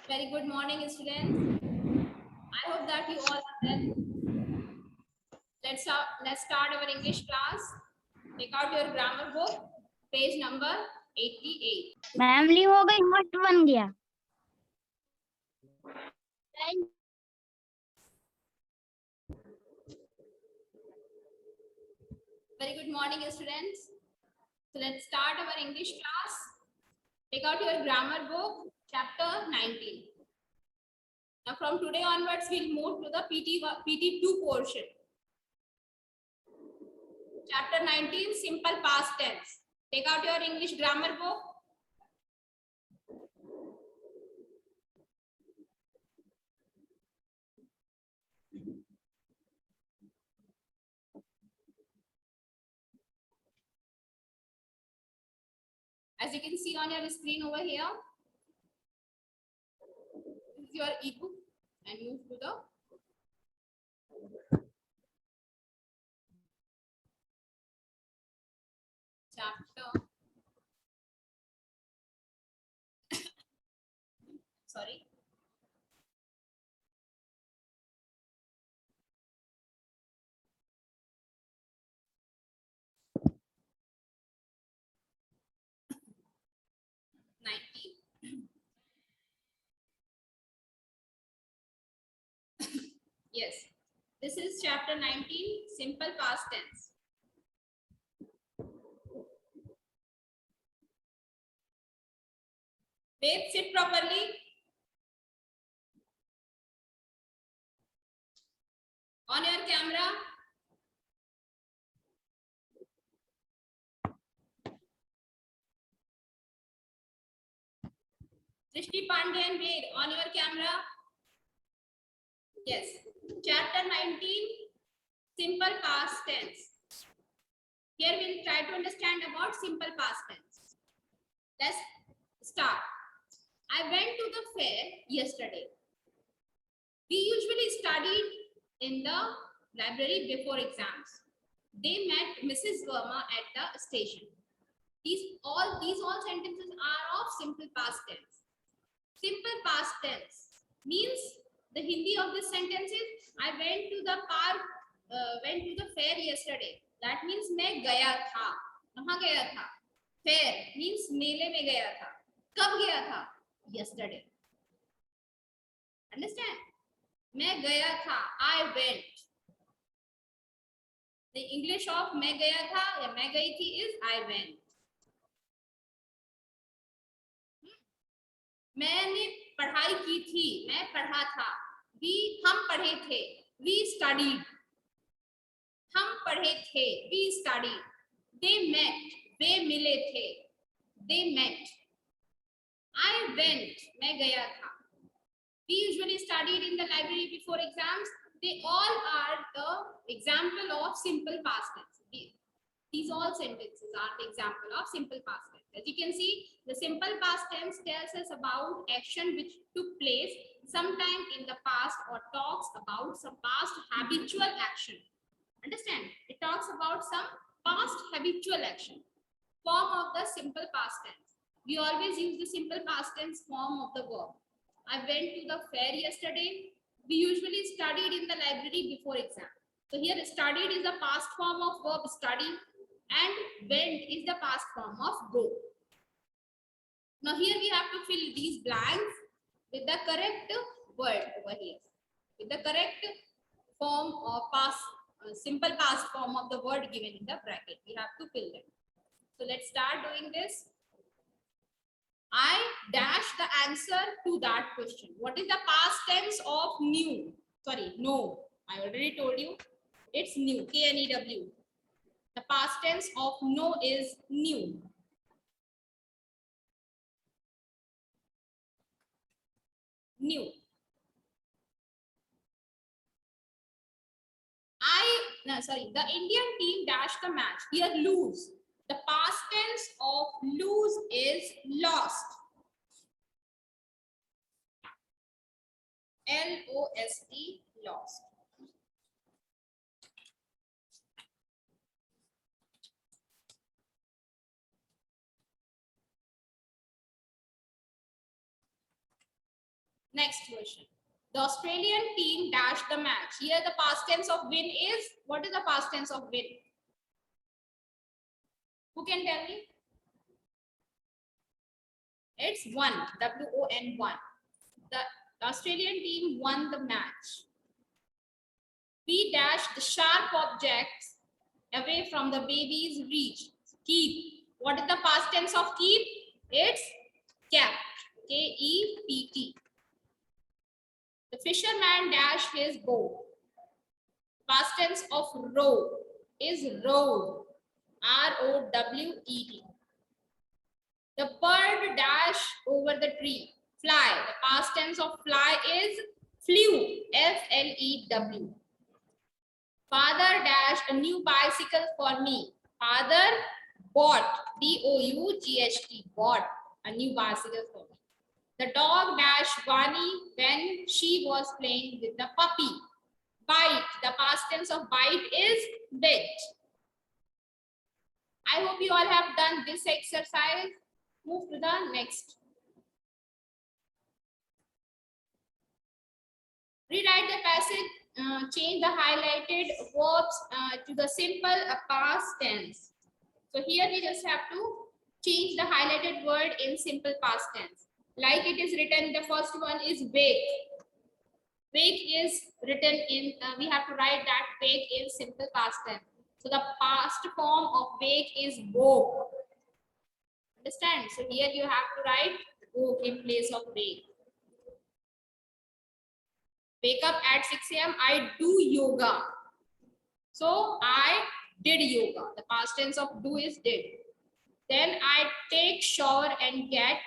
Very good morning, students. I hope that you all are well. Let's start our English class. Take out your grammar book, page number 88. Ma'am ली हो गई मस्त बन गया। Very good morning, students. So let's start our English class. Take out your grammar book, chapter 19. Now from today onwards, we'll move to the PT2 portion. Chapter 19, simple past tense. Take out your English grammar book. As you can see on your screen over here, this is your ebook and move to the chapter. Sorry. Yes, this is chapter 19, simple past tense. Wait, sit properly. On your camera. Srishti Pandey and Ved, on your camera. Yes, chapter 19, simple past tense. Here we'll try to understand about simple past tense. Let's start. I went to the fair yesterday. We usually studied in the library before exams. They met Mrs. Verma at the station. These all sentences are of simple past tense. Simple past tense means the Hindi of this sentence is I went to the fair yesterday. That means मैं गया था. कहाँ गया था? Fair means मेले में गया था. कब गया था? Yesterday. Understand? मैं गया था. I went. The English of मैं गया था या मैं गई थी is I went. मैंने पढ़ाई की थी. मैं पढ़ा था. हम पढ़े थे. We studied. हम पढ़े थे. We studied. They met. वे मिले थे. They met. I went. मैं गया था. We usually studied in the library before exams. They all are the example of simple past tense. These all sentences are the example of simple past tense. As you can see, the simple past tense tells us about action which took place sometime in the past or talks about some past habitual action. Understand? It talks about some past habitual action. Form of the simple past tense. We always use the simple past tense form of the verb. I went to the fair yesterday. We usually studied in the library before exam. So here studied is the past form of verb study and went is the past form of go. Now here we have to fill these blanks with the correct word over here. With the correct form of past, simple past form of the word given in the bracket. We have to fill them. So let's start doing this. I dash the answer to that question. What is the past tense of new? Sorry, no. I already told you. It's new. K-N-E-W. The past tense of no is new. New. The Indian team dashed the match. Here, lose. The past tense of lose is lost. L-O-S-T, lost. Next question. The Australian team dashed the match. Here the past tense of win is, what is the past tense of win? Who can tell me? It's won, W-O-N, won. The Australian team won the match. We dashed the sharp objects away from the baby's reach. Keep. What is the past tense of keep? It's kept, K-E-P-T. The fisherman dashed his boat. Past tense of row is rowed, R-O-W-E-D. The bird dashed over the tree. Fly. The past tense of fly is flew, F-L-E-W. Father dashed a new bicycle for me. Father bought, B-O-U-G-H-T, bought a new bicycle for me. The dog dashed Vani when she was playing with the puppy. Bite. The past tense of bite is bit. I hope you all have done this exercise. Move to the next. Rewrite the passage, change the highlighted verbs to the simple past tense. So here we just have to change the highlighted word in simple past tense. Like it is written, the first one is wake. Wake is written in, we have to write that wake in simple past tense. So the past form of wake is woke. Understand? So here you have to write woke in place of wake. Wake up at 6 a.m. I do yoga. So I did yoga. The past tense of do is did. Then I take shower and get.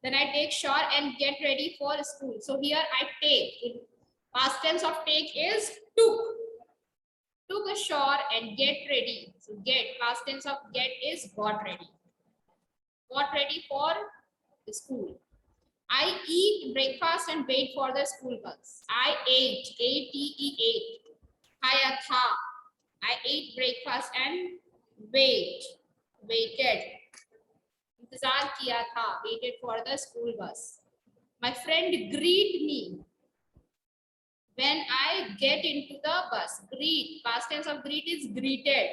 Then I take shower and get ready for school. So here I take. Past tense of take is took. Took a shower and get ready. So get. Past tense of get is got ready. Got ready for the school. I eat breakfast and wait for the school bus. I ate, A-T-E, ate. Khaya tha. I ate breakfast and waited. Intezar kiya tha, waited for the school bus. My friend greet me when I get into the bus. Greet, past tense of greet is greeted.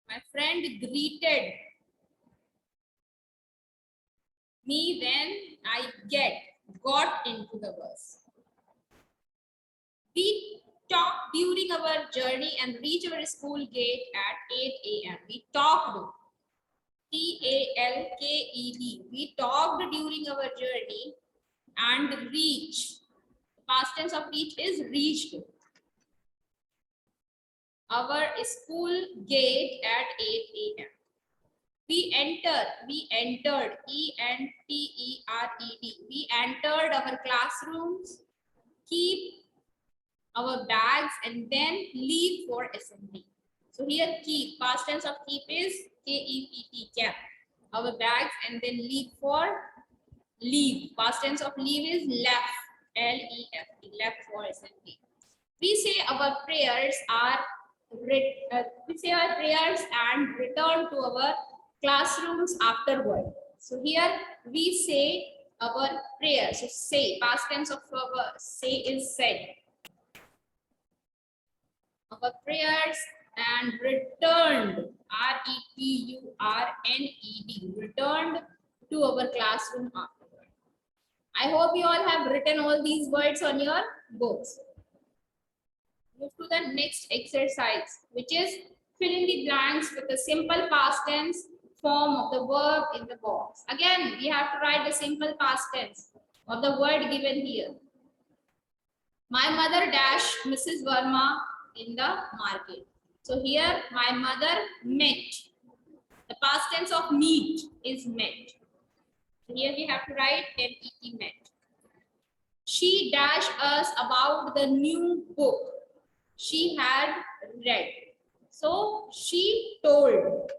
My friend greeted me when I got into the bus. We talked during our journey and reached our school gate at 8 a.m. We talked, T-A-L-K-E-D. We talked during our journey and reached. The past tense of reach is reached our school gate at 8 a.m. We entered, E-N-T-E-R-E-D. We entered our classrooms, keep our bags, and then leave for assembly. So here keep, past tense of keep is K-E-P-T, kept. Our bags and then leave for leave. Past tense of leave is left, L-E-F-T, left for assembly. We say our prayers and return to our classrooms afterward. So here we say our prayers. So say, past tense of our say is said. Our prayers and returned, R-E-T-U-R-N-E-D, returned to our classroom afterward. I hope you all have written all these words on your books. Move to the next exercise, which is fill in the blanks with the simple past tense form of the verb in the box. Again, we have to write the simple past tense of the word given here. My mother dashed Mrs. Verma in the market. So here, my mother met. The past tense of meet is met. So here we have to write M-E-T, met. She dashed us about the new book she had read. So she told,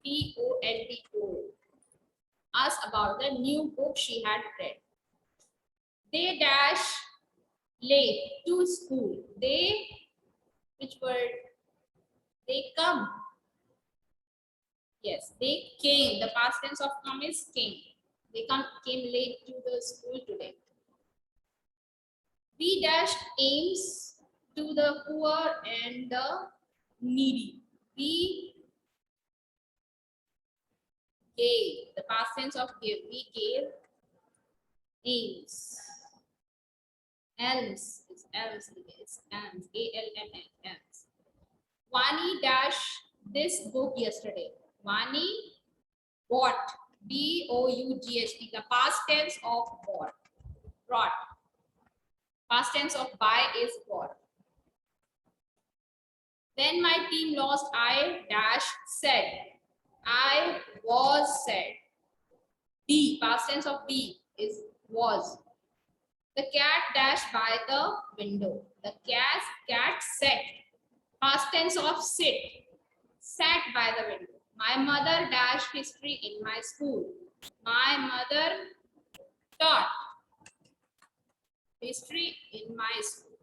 T-O-L-D, told us about the new book she had read. They dash late to school. They, which word? They come. Yes, they came. The past tense of come is came. They came late to the school today. We dashed aims to the poor and the needy. We gave. The past tense of give. We gave aims. Alms. It's alms. It's alms. ALMS. Vani dashed this book yesterday. Vani bought. BOUGHT. The past tense of bought. Brought. Past tense of buy is bought. Then my team lost. I dash said. I was said. Be. Past tense of be is was. The cat dashed by the window. The cat sat. Past tense of sit. Sat by the window. My mother dashed history in my school. My mother taught history in my school.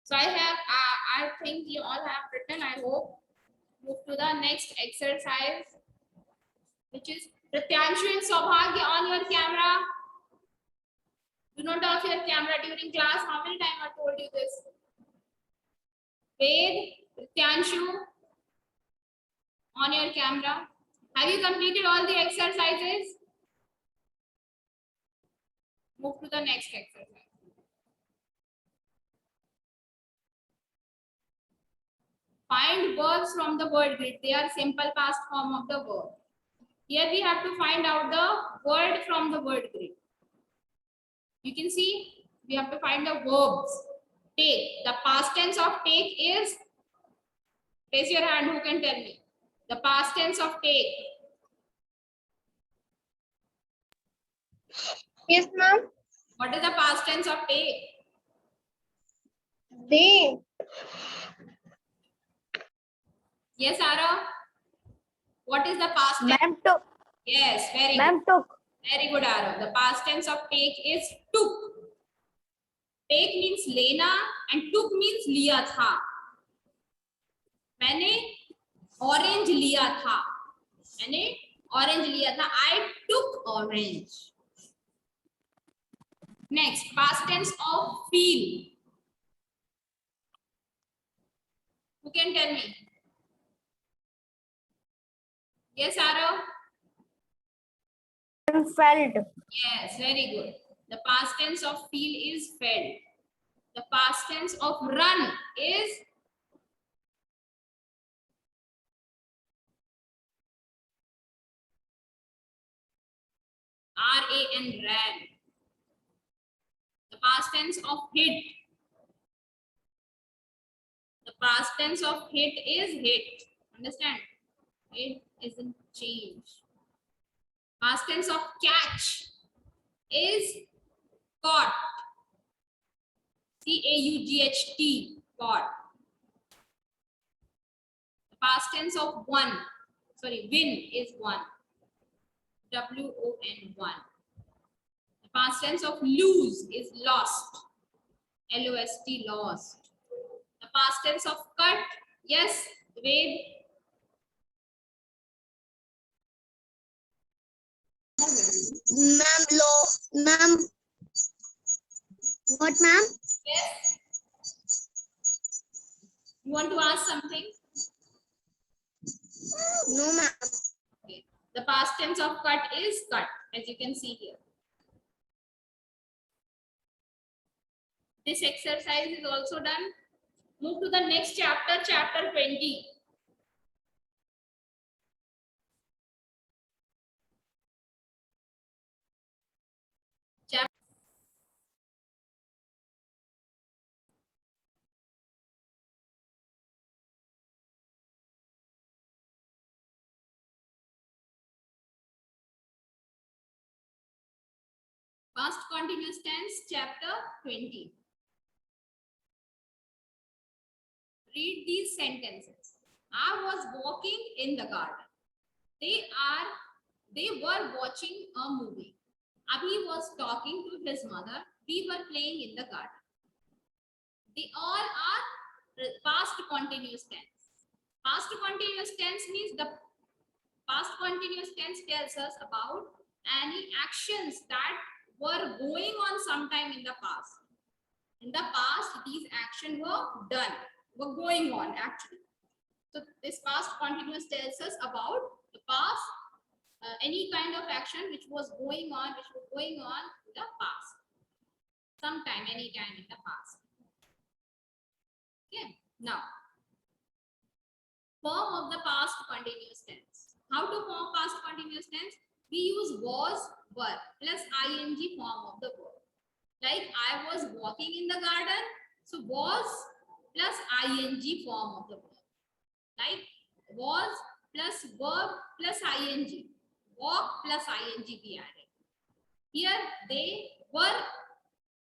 So I think you all have written. I hope. Move to the next exercise, which is Pratyanshu and Saubhagya on your camera. Do not off your camera during class. How many times I told you this? Ved, Pratyanshu, on your camera. Have you completed all the exercises? Move to the next exercise. Find verbs from the word grid. They are simple past form of the verb. Here we have to find out the word from the word grid. You can see we have to find the verbs. Take. The past tense of take is, raise your hand, who can tell me? The past tense of take. Yes, ma'am. What is the past tense of take? They. Yes, Ara. What is the past tense? Ma'am took. Yes, very good. Ma'am took. Very good, Ara. The past tense of take is took. Take means लेना and took means लिया था. मैंने orange लिया था. मैंने orange लिया था. I took orange. Next, past tense of feel. Who can tell me? Yes, Ara. Felt. Yes, very good. The past tense of feel is felt. The past tense of run is RAN, ran. The past tense of hit. The past tense of hit is hit. Understand? It isn't changed. Past tense of catch is caught. CAUGHT, caught. The past tense of win is won. WON, won. The past tense of lose is lost. LOST, lost. The past tense of cut, yes, Ved. Ma'am, ma'am. What, ma'am? Yes. You want to ask something? No, ma'am. Okay. The past tense of cut is cut, as you can see here. This exercise is also done. Move to the next chapter, chapter 20. Past continuous tense, chapter 20. Read these sentences. I was walking in the garden. They were watching a movie. Abhi was talking to his mother. We were playing in the garden. They all are past continuous tense. Past continuous tense means the past continuous tense tells us about any actions that were going on sometime in the past. In the past, these actions were done, were going on actually. So this past continuous tells us about the past, any kind of action which was going on in the past, sometime, any time in the past. Okay. Now, form of the past continuous tense. How to form past continuous tense? We use was, were plus ing form of the verb. Like I was walking in the garden, so was plus ing form of the verb. Like was plus verb plus ing, walk plus ing we added. Here they were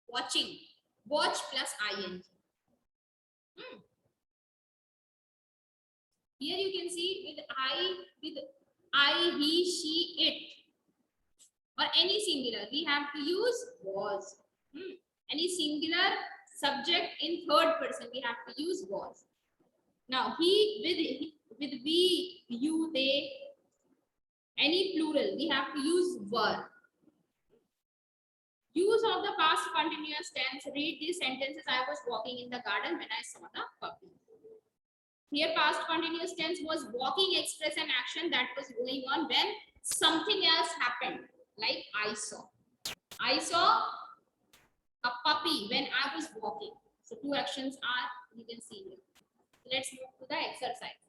watching, watch plus ing. Here you can see with I, he, she, it, or any singular, we have to use was. Any singular subject in third person, we have to use was. Now he with we, you, they, any plural, we have to use were. Use of the past continuous tense. Read these sentences. I was walking in the garden when I saw the puppy. Here past continuous tense was walking express an action that was going on when something else happened. Like I saw a puppy when I was walking. So two actions are, you can see here. Let's move to the exercise.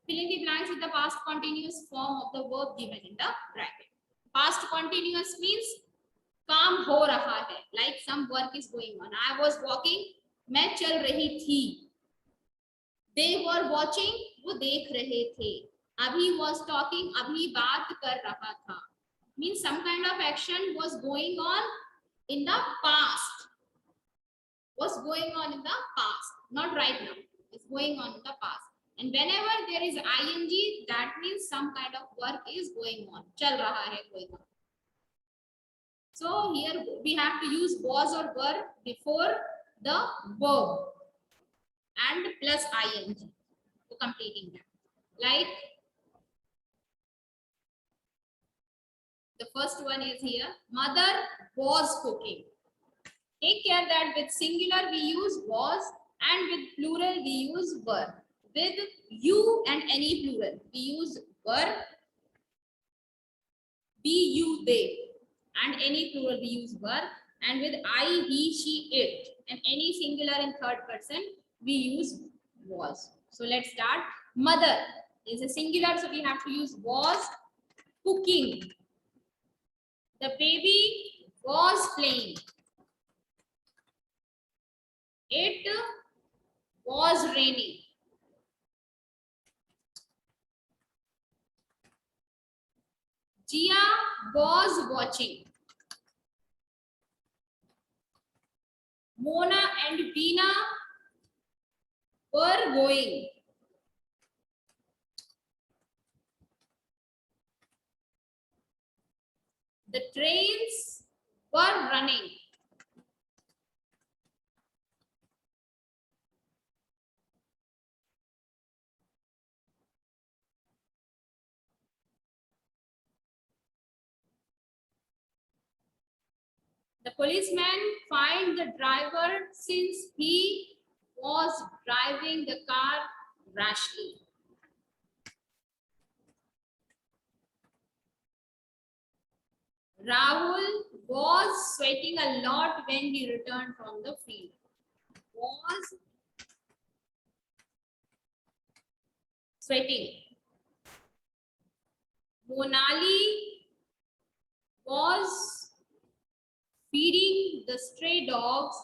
Fill in the blanks with the past continuous form of the verb given in the bracket. Past continuous means काम हो रहा है, like some work is going on. I was walking, मैं चल रही थी. They were watching, वो देख रहे थे. अभी was talking, अभी बात कर रहा था. Means some kind of action was going on in the past. Was going on in the past, not right now. It's going on in the past. And whenever there is ing, that means some kind of work is going on. चल रहा है, going on. So here we have to use was or were before the verb and plus ing for completing that. Like the first one is here, mother was cooking. Take care that with singular we use was and with plural we use were. With you and any plural we use were, be, you, they, and any plural we use were, and with I, he, she, it, and any singular in third person we use was. So let's start. Mother is a singular, so we have to use was cooking. The baby was playing. It was raining. Jia was watching. Mona and Veena were going. The trains were running. The policeman fined the driver since he was driving the car rashly. Rahul was sweating a lot when he returned from the field. Was sweating. Monali was feeding the stray dogs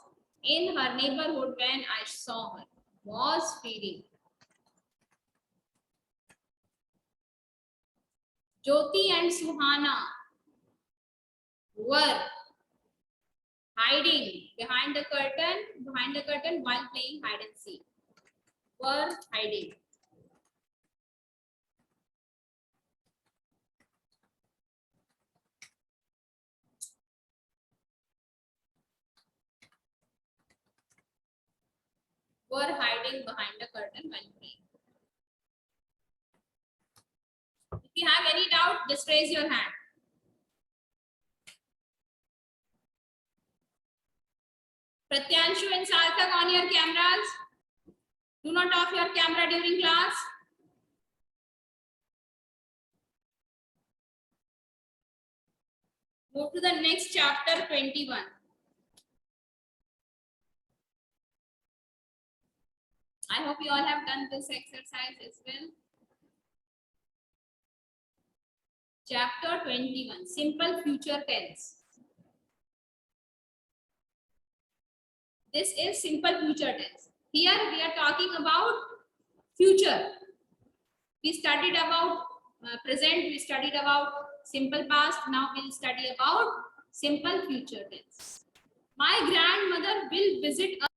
in her neighborhood when I saw her. Was feeding. Jyoti and Suhana were hiding behind the curtain while playing hide and seek. Were hiding. Were hiding behind the curtain while playing. If you have any doubt, just raise your hand. Pratyanshu and Sarthak, on your cameras. Do not off your camera during class. Move to the next chapter, 21. I hope you all have done this exercise as well. Chapter 21, simple future tense. This is simple future tense. Here we are talking about future. We studied about present, we studied about simple past. Now we'll study about simple future tense. My grandmother will visit us.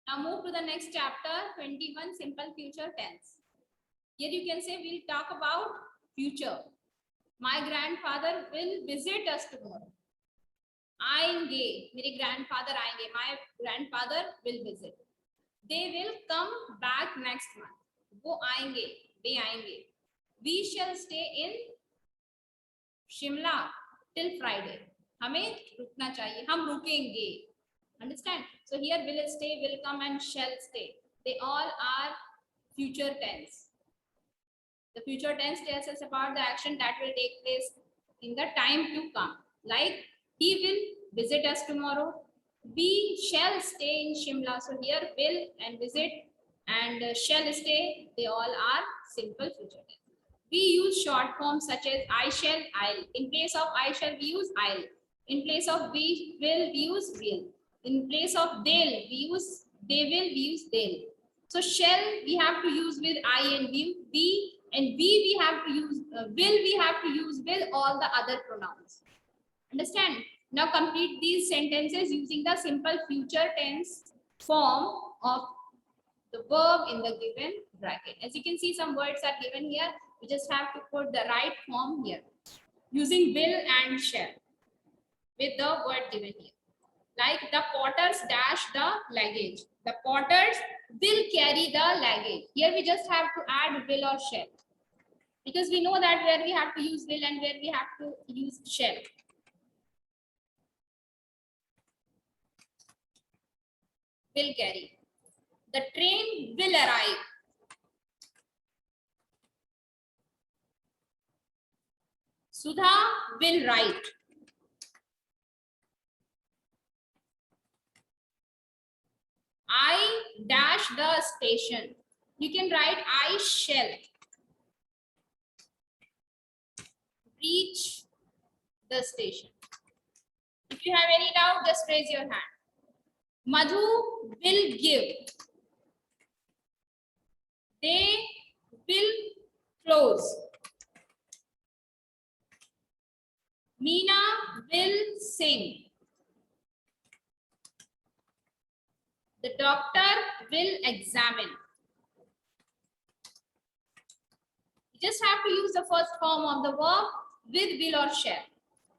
Now move to the next chapter, 21, simple future tense. Here you can say we'll talk about future. My grandfather will visit us tomorrow. आएंगे, मेरे grandfather आएंगे. My grandfather will visit. They will come back next month. वो आएंगे, वे आएंगे. We shall stay in Shimla till Friday. हमें रुकना चाहिए, हम रुकेंगे. Understand? So here will stay, will come, and shall stay. They all are future tense. The future tense tells us about the action that will take place in the time to come. Like he will visit us tomorrow. We shall stay in Shimla. So here will and visit and shall stay, they all are simple future tense. We use short forms such as I shall, I'll. In place of I shall, we use I'll. In place of we will, we use will. In place of they'll, we use they will, we use they'll. So shall we have to use with I and we, and we have to use will, we have to use with all the other pronouns. Understand? Now complete these sentences using the simple future tense form of the verb in the given bracket. As you can see, some words are given here. We just have to put the right form here using will and shall with the word given here. Like the porters dash the luggage. The porters will carry the luggage. Here we just have to add will or shall, because we know that where we have to use will and where we have to use shall. Will carry. The train will arrive. Sudha will write. I dash the station. You can write I shall reach the station. If you have any doubt, just raise your hand. Madhu will give. They will close. Meena will sing. The doctor will examine. You just have to use the first form of the verb with will or shall.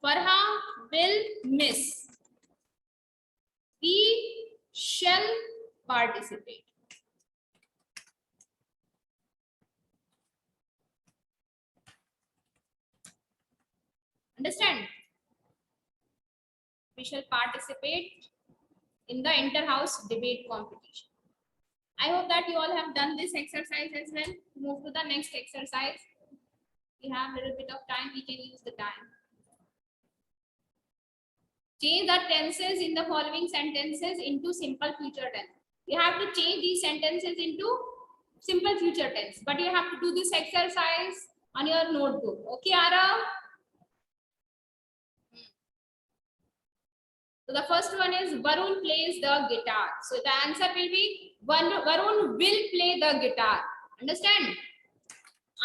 Farha will miss. We shall participate. Understand? We shall participate in the inter-house debate competition. I hope that you all have done this exercise as well. Move to the next exercise. We have a little bit of time, we can use the time. Change the tenses in the following sentences into simple future tense. You have to change these sentences into simple future tense, but you have to do this exercise on your notebook. Okay, Arav? So the first one is Varun plays the guitar. So the answer will be Varun will play the guitar. Understand?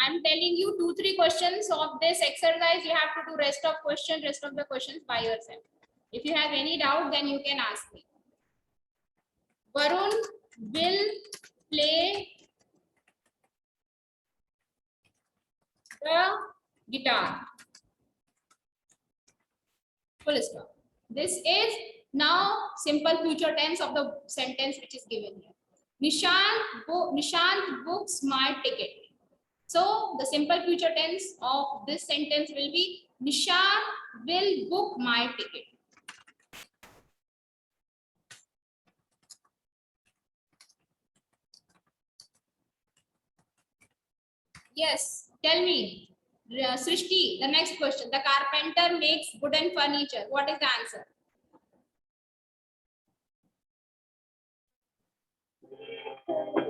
I'm telling you 2-3 questions of this exercise. You have to do rest of the questions by yourself. If you have any doubt, then you can ask me. Varun will play the guitar. Full stop. This is now simple future tense of the sentence which is given here. Nishant books my ticket. So the simple future tense of this sentence will be Nishant will book my ticket. Yes, tell me, Srishti, the next question. The carpenter makes wooden furniture. What is the answer?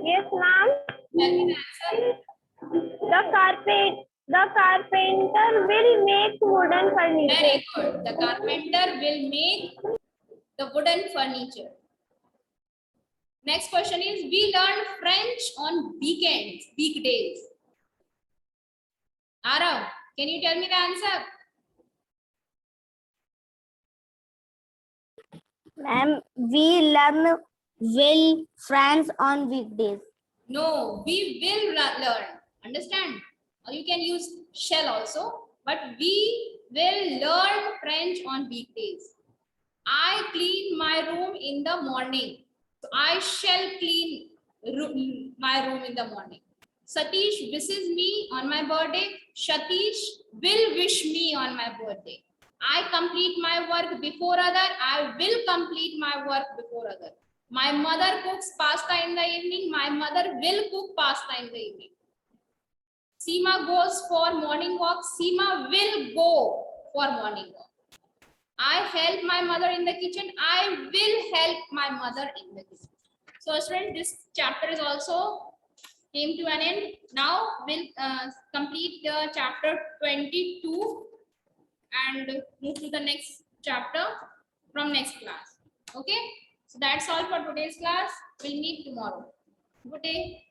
Yes, ma'am. Tell me the answer. The carpenter will make wooden furniture. Very good. The carpenter will make the wooden furniture. Next question is, we learn French on weekdays. Arav, can you tell me the answer? Ma'am, we learn will French on weekdays. No, we will learn. Understand? Or you can use shall also, but we will learn French on weekdays. I clean my room in the morning. So I shall clean my room in the morning. Satish wishes me on my birthday. Satish will wish me on my birthday. I complete my work before other. I will complete my work before other. My mother cooks pasta in the evening. My mother will cook pasta in the evening. Seema goes for morning walk. Seema will go for morning walk. I help my mother in the kitchen. I will help my mother in the kitchen. So students, this chapter is also came to an end. Now we'll complete the chapter 22 and move to the next chapter from next class. Okay. So that's all for today's class. We'll meet tomorrow. Good day.